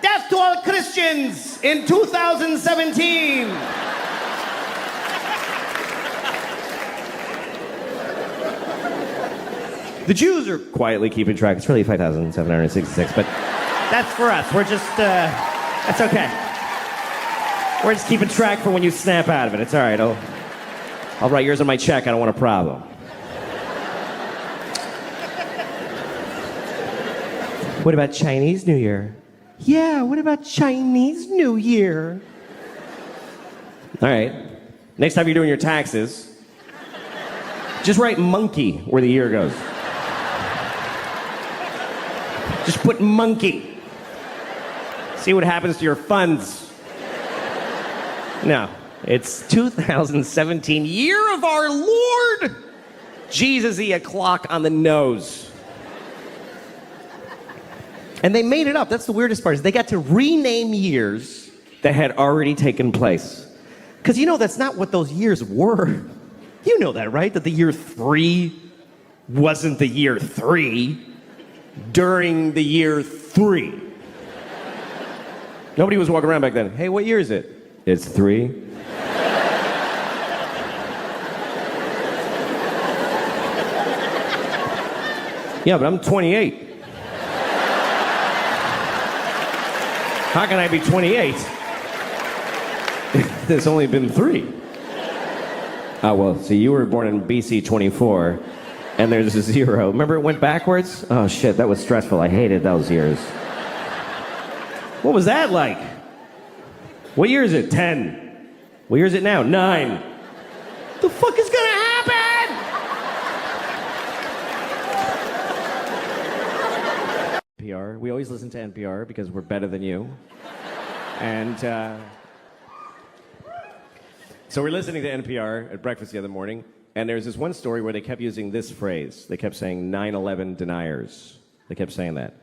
Death to all Christians in 2017. The Jews are quietly keeping track. It's really 5,766, but that's for us. We're just, that's okay. We're just keeping track for when you snap out of it. It's all right. I'll write yours on my check. I don't want a problem. What about Chinese New Year? Yeah, what about Chinese New Year? All right. Next time you're doing your taxes, just write monkey where the year goes. Just put monkey. See what happens to your funds. No, it's 2017, year of our Lord. Jesus-y, a clock on the nose. And they made it up. That's the weirdest part, is they got to rename years that had already taken place. Because you know that's not what those years were. You know that, right? That the year 3 wasn't the year 3 during the year 3. Nobody was walking around back then. Hey, what year is it? It's 3. Yeah, but I'm 28. How can I be 28? There's only been 3. Oh, well, see, you were born in BC 24. and there's a 0. Remember it went backwards? Oh shit, that was stressful. I hated those years. What was that like? What year is it? 10. What year is it now? 9. The fuck is gonna happen? NPR. We always listen to NPR because we're better than you. And so we're listening to NPR at breakfast the other morning, and there's this one story where they kept using this phrase. They kept saying 9/11 deniers. They kept saying that.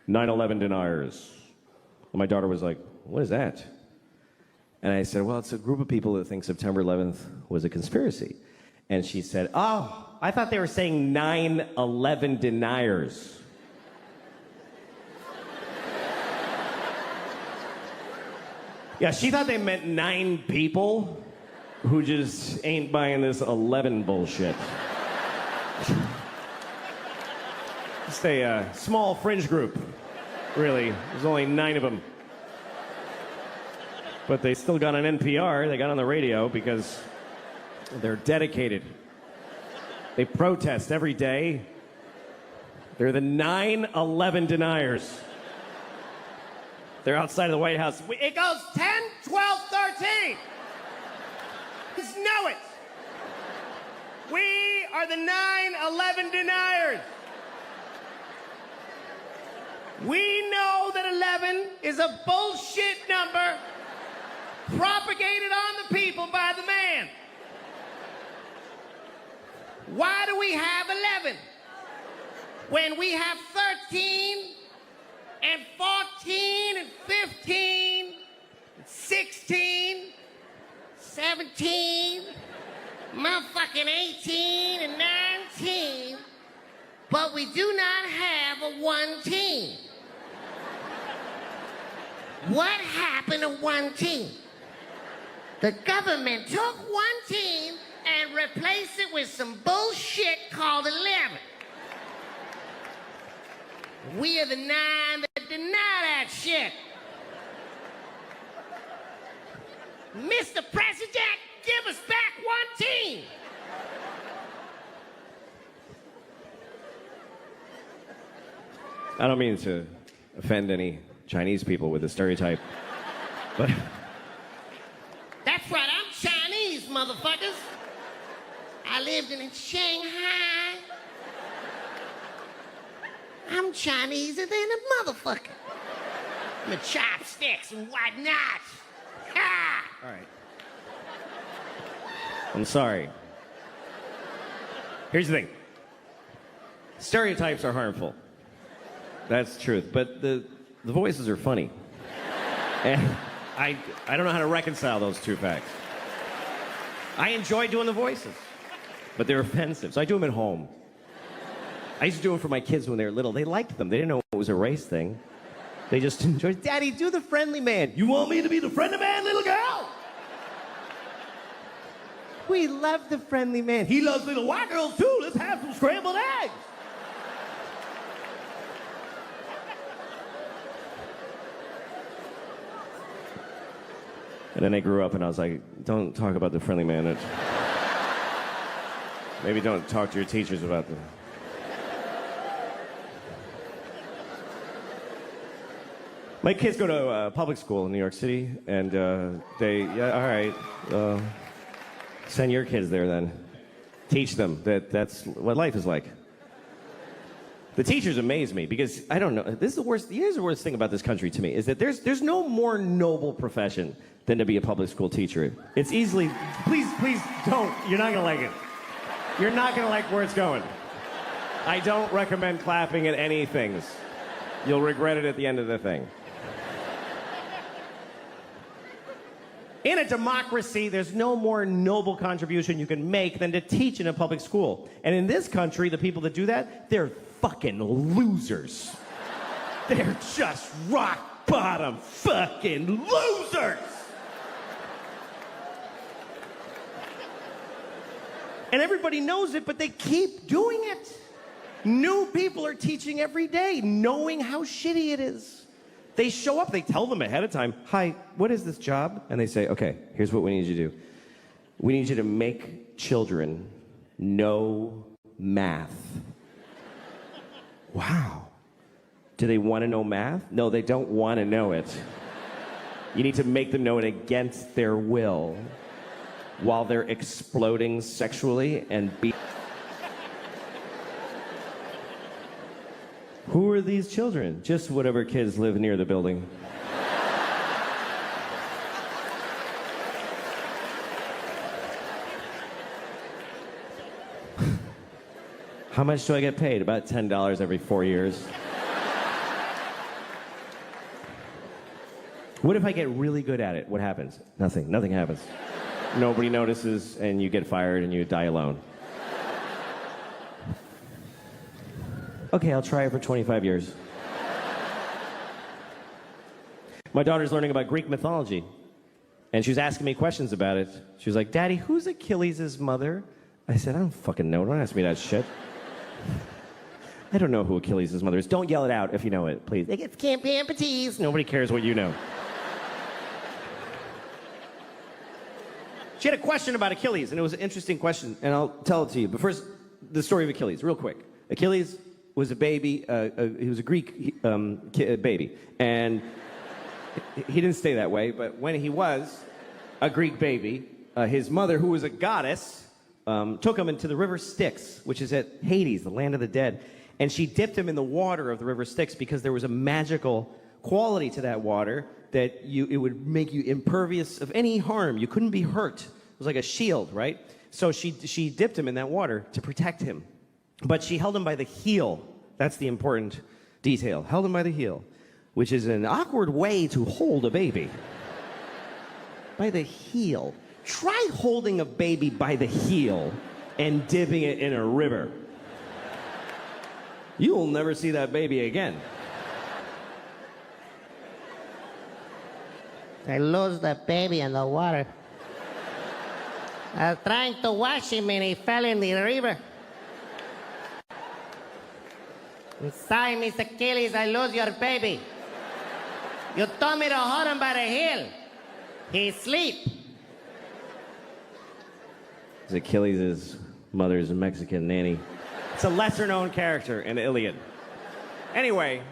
9/11 deniers. And my daughter was like, what is that? And I said, well, it's a group of people that think September 11th was a conspiracy. And she said, oh, I thought they were saying 9/11 deniers. Yeah, she thought they meant 9 people who just ain't buying this 11 bullshit. Just a small fringe group, really. There's only 9 of them. But they still got on NPR, they got on the radio because they're dedicated. They protest every day. They're the 9/11 deniers. They're outside of the White House. It goes 10, 12, 13. Just know it. We are the 9/11 deniers. We know that 11 is a bullshit number propagated on the people by the man. Why do we have 11 when we have 13 and 14 and 15 and 16, 17, motherfucking 18 and 19, but we do not have a 1 team? What happened to 1 team? The government took 1 team and replaced it with some bullshit called 11. We are the 9 that deny that shit. Mr. President, give us back 1 team. I don't mean to offend any Chinese people with the stereotype, but... That's right, I'm Chinese, motherfuckers. I lived in Shanghai. I'm Chinese and then a motherfucker. My chopsticks and whatnot. Ha! All right. I'm sorry. Here's the thing. Stereotypes are harmful. That's the truth. But the voices are funny. And I don't know how to reconcile those 2 facts. I enjoy doing the voices, but they're offensive. So I do them at home. I used to do them for my kids when they were little. They liked them. They didn't know it was a race thing. They just enjoyed, Daddy, do the friendly man. You want me to be the friendly man, little girl? We love the friendly man. He loves little white girls, too. Let's have some scrambled eggs. And then I grew up and I was like, don't talk about the friendly man. Maybe don't talk to your teachers about them. My kids go to public school in New York City, and all right, send your kids there then. Teach them that's what life is like. The teachers amaze me because I don't know. This is the worst. Here's the worst thing about this country to me is that there's no more noble profession than to be a public school teacher. It's easily. Please don't. You're not gonna like it. You're not gonna like where it's going. I don't recommend clapping at any things. You'll regret it at the end of the thing. In a democracy, there's no more noble contribution you can make than to teach in a public school. And in this country, the people that do that, they're fucking losers. They're just rock bottom fucking losers. And everybody knows it, but they keep doing it. New people are teaching every day, knowing how shitty it is. They show up, they tell them ahead of time, hi, what is this job? And they say, okay, here's what we need you to do. We need you to make children know math. Wow. Do they want to know math? No, they don't want to know it. You need to make them know it against their will while they're exploding sexually and Who are these children? Just whatever kids live near the building. How much do I get paid? About $10 every 4 years. What if I get really good at it? What happens? Nothing. Nothing happens. Nobody notices, and you get fired, and you die alone. Okay, I'll try it for 25 years. My daughter's learning about Greek mythology, and she was asking me questions about it. She was like, Daddy, who's Achilles' mother? I said, I don't fucking know. Don't ask me that shit. I don't know who Achilles' mother is. Don't yell it out if you know it, please. It's Camp Amputees. Nobody cares what you know. She had a question about Achilles, and it was an interesting question, and I'll tell it to you. But first, the story of Achilles, real quick. Achilles was a baby. He was a Greek baby, and he didn't stay that way. But when he was a Greek baby, his mother, who was a goddess, took him into the river Styx, which is at Hades, the land of the dead, and she dipped him in the water of the river Styx because there was a magical quality to that water that it would make you impervious of any harm. You couldn't be hurt. It was like a shield, right? So she dipped him in that water to protect him. But she held him by the heel. That's the important detail. Held him by the heel, which is an awkward way to hold a baby. By the heel. Try holding a baby by the heel and dipping it in a river. You will never see that baby again. I lost the baby in the water. I was trying to wash him and he fell in the river. I'm sorry, Mr. Achilles, I lost your baby. You told me to hold him by the heel. He's asleep. Achilles' mother's Mexican nanny. It's a lesser-known character in the Iliad. Anyway,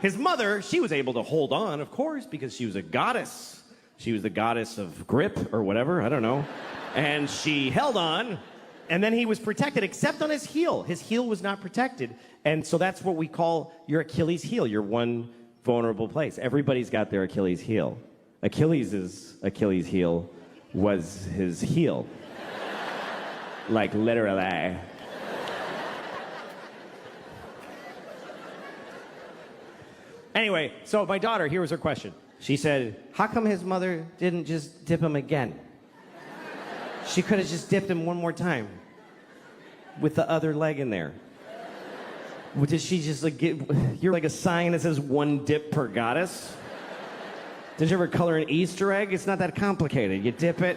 his mother, she was able to hold on, of course, because she was a goddess. She was the goddess of grip or whatever, I don't know. And she held on, and then he was protected, except on his heel. His heel was not protected. And so that's what we call your Achilles heel, your one vulnerable place. Everybody's got their Achilles heel. Achilles' Achilles heel was his heel. Like literally. Anyway, so my daughter, here was her question. She said, how come his mother didn't just dip him again? She could have just dipped him one more time with the other leg in there. Did she just like you're like a sign that says one dip per goddess? Did you ever color an Easter egg? It's not that complicated. You dip it,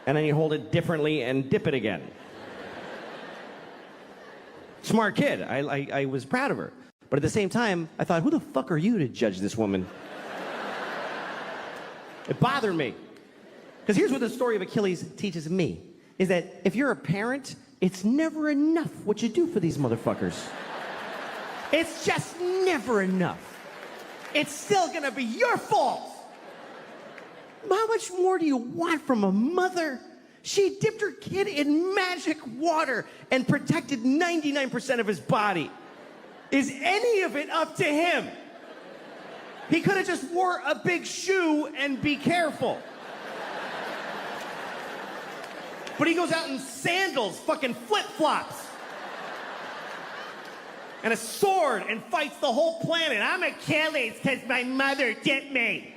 and then you hold it differently and dip it again. Smart kid. I was proud of her. But at the same time, I thought, who the fuck are you to judge this woman? It bothered me. Because here's what the story of Achilles teaches me, is that if you're a parent, it's never enough what you do for these motherfuckers. It's just never enough. It's still gonna be your fault. How much more do you want from a mother? She dipped her kid in magic water and protected 99% of his body. Is any of it up to him? He could have just wore a big shoe and be careful. But he goes out in sandals, fucking flip-flops, and a sword and fights the whole planet. I'm Achilles because my mother dipped me.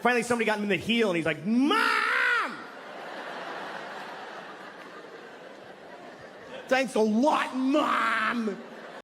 Finally, somebody got him in the heel, and he's like, Mom! Thanks a lot, Mom!